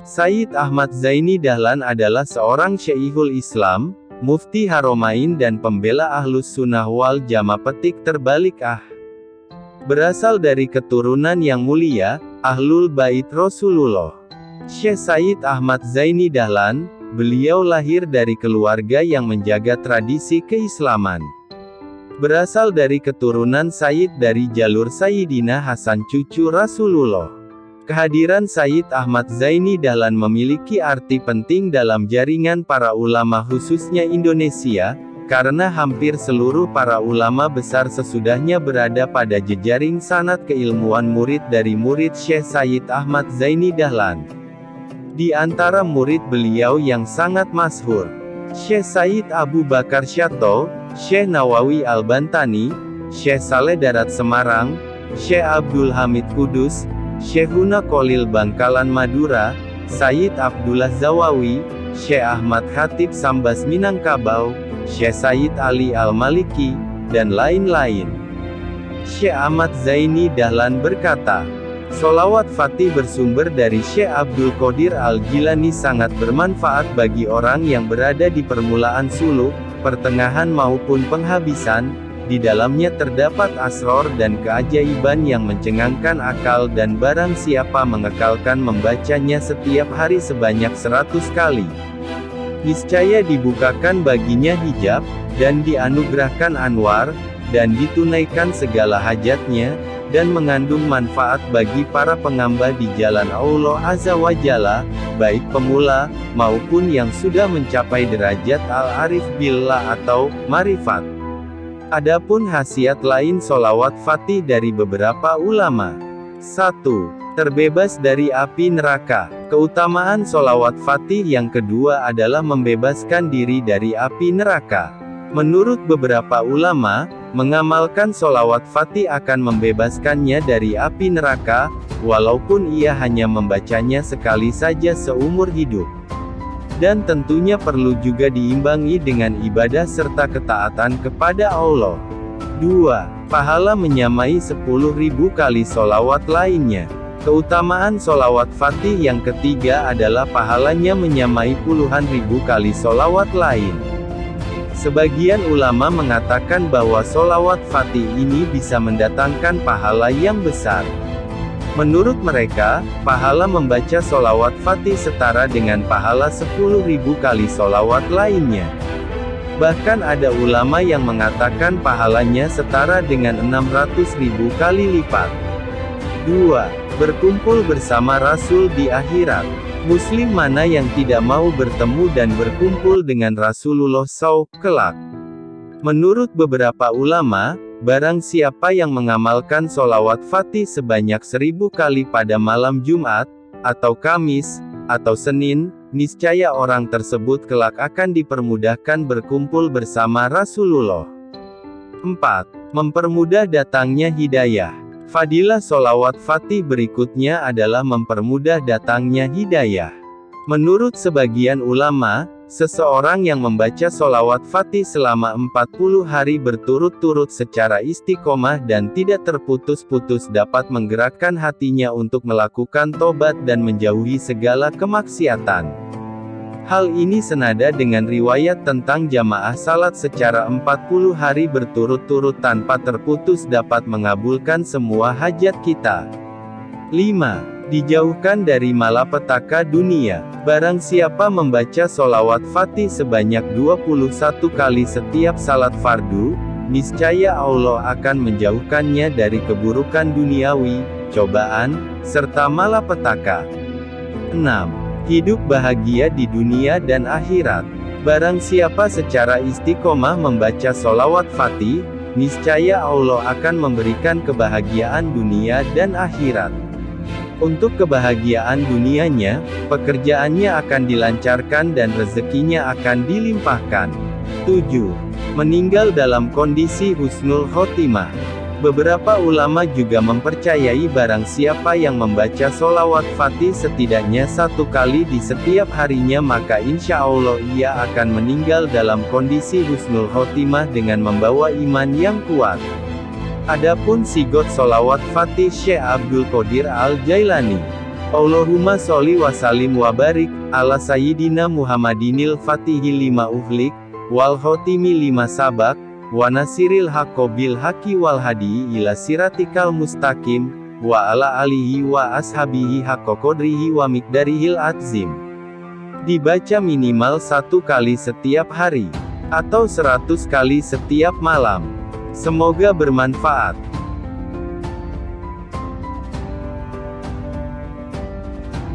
Sayyid Ahmad Zaini Dahlan adalah seorang Syekhul Islam, Mufti Haramain dan pembela Ahlus Sunnah wal Jamaah. Petik terbalik berasal dari keturunan yang mulia, Ahlul Bait Rasulullah. Syekh Sayyid Ahmad Zaini Dahlan, beliau lahir dari keluarga yang menjaga tradisi keislaman. Berasal dari keturunan Sayyid dari jalur Sayyidina Hasan cucu Rasulullah. Kehadiran Sayyid Ahmad Zaini Dahlan memiliki arti penting dalam jaringan para ulama khususnya Indonesia, karena hampir seluruh para ulama besar sesudahnya berada pada jejaring sanad keilmuan murid dari murid Syekh Sayyid Ahmad Zaini Dahlan. Di antara murid beliau yang sangat masyhur, Syekh Sayyid Abu Bakar Syato, Syekh Nawawi Al-Bantani, Syekh Saleh Darat Semarang, Syekh Abdul Hamid Kudus, Syekhuna Kolil Bangkalan Madura, Sayyid Abdullah Zawawi, Syekh Ahmad Khatib Sambas Minangkabau, Syekh Sayyid Ali Al-Maliki, dan lain-lain. Syekh Ahmad Zaini Dahlan berkata, "Sholawat Fatih bersumber dari Syekh Abdul Qadir Al-Jilani sangat bermanfaat bagi orang yang berada di permulaan suluk, pertengahan maupun penghabisan. Di dalamnya terdapat asror dan keajaiban yang mencengangkan akal dan barang siapa mengekalkan membacanya setiap hari sebanyak 100 kali. Niscaya dibukakan baginya hijab, dan dianugerahkan anwar, dan ditunaikan segala hajatnya, dan mengandung manfaat bagi para pengamba di jalan Allah Azza wa Jalla, baik pemula, maupun yang sudah mencapai derajat al-arif billah atau marifat." Adapun khasiat lain sholawat Fatih dari beberapa ulama. 1. Terbebas dari api neraka. Keutamaan sholawat Fatih yang kedua adalah membebaskan diri dari api neraka. Menurut beberapa ulama, mengamalkan sholawat Fatih akan membebaskannya dari api neraka, walaupun ia hanya membacanya sekali saja seumur hidup. Dan tentunya perlu juga diimbangi dengan ibadah serta ketaatan kepada Allah. 2. Pahala menyamai 10.000 kali sholawat lainnya. Keutamaan sholawat Fatih yang ketiga adalah pahalanya menyamai puluhan ribu kali sholawat lain. Sebagian ulama mengatakan bahwa sholawat Fatih ini bisa mendatangkan pahala yang besar. Menurut mereka, pahala membaca sholawat Fatih setara dengan pahala 10.000 kali sholawat lainnya. Bahkan ada ulama yang mengatakan pahalanya setara dengan 600.000 kali lipat. 2. Berkumpul bersama Rasul di akhirat. Muslim mana yang tidak mau bertemu dan berkumpul dengan Rasulullah SAW kelak? Menurut beberapa ulama, barang siapa yang mengamalkan sholawat Fatih sebanyak 1000 kali pada malam Jumat, atau Kamis, atau Senin, niscaya orang tersebut kelak akan dipermudahkan berkumpul bersama Rasulullah. 4. Mempermudah datangnya hidayah. Fadilah sholawat Fatih berikutnya adalah mempermudah datangnya hidayah. Menurut sebagian ulama, seseorang yang membaca sholawat Fatih selama 40 hari berturut-turut secara istiqomah dan tidak terputus-putus dapat menggerakkan hatinya untuk melakukan tobat dan menjauhi segala kemaksiatan. Hal ini senada dengan riwayat tentang jamaah salat secara 40 hari berturut-turut tanpa terputus dapat mengabulkan semua hajat kita. 5. Dijauhkan dari malapetaka dunia. Barang siapa membaca sholawat Fatih sebanyak 21 kali setiap salat fardu, niscaya Allah akan menjauhkannya dari keburukan duniawi, cobaan, serta malapetaka. 6. Hidup bahagia di dunia dan akhirat. Barang siapa secara istiqomah membaca sholawat Fatih, niscaya Allah akan memberikan kebahagiaan dunia dan akhirat. Untuk kebahagiaan dunianya, pekerjaannya akan dilancarkan dan rezekinya akan dilimpahkan. 7. Meninggal dalam kondisi husnul khotimah. Beberapa ulama juga mempercayai barang siapa yang membaca sholawat Fatih setidaknya 1 kali di setiap harinya maka insya Allah ia akan meninggal dalam kondisi husnul khotimah dengan membawa iman yang kuat. Adapun sigot sholawat Fatih Syekh Abdul Qadir Al-Jailani. Allahumma sholli wa sallim wa barik, ala sayyidina Muhammadinil fatihi lima uhlik, wal khotimi lima sabak, wa nasiril haqqo bil haqqi wal hadi ila siratikal mustaqim, wa ala alihi wa ashabihi haqqa qadrihi wa miqdarihil azim. Dibaca minimal 1 kali setiap hari, atau 100 kali setiap malam. Semoga bermanfaat.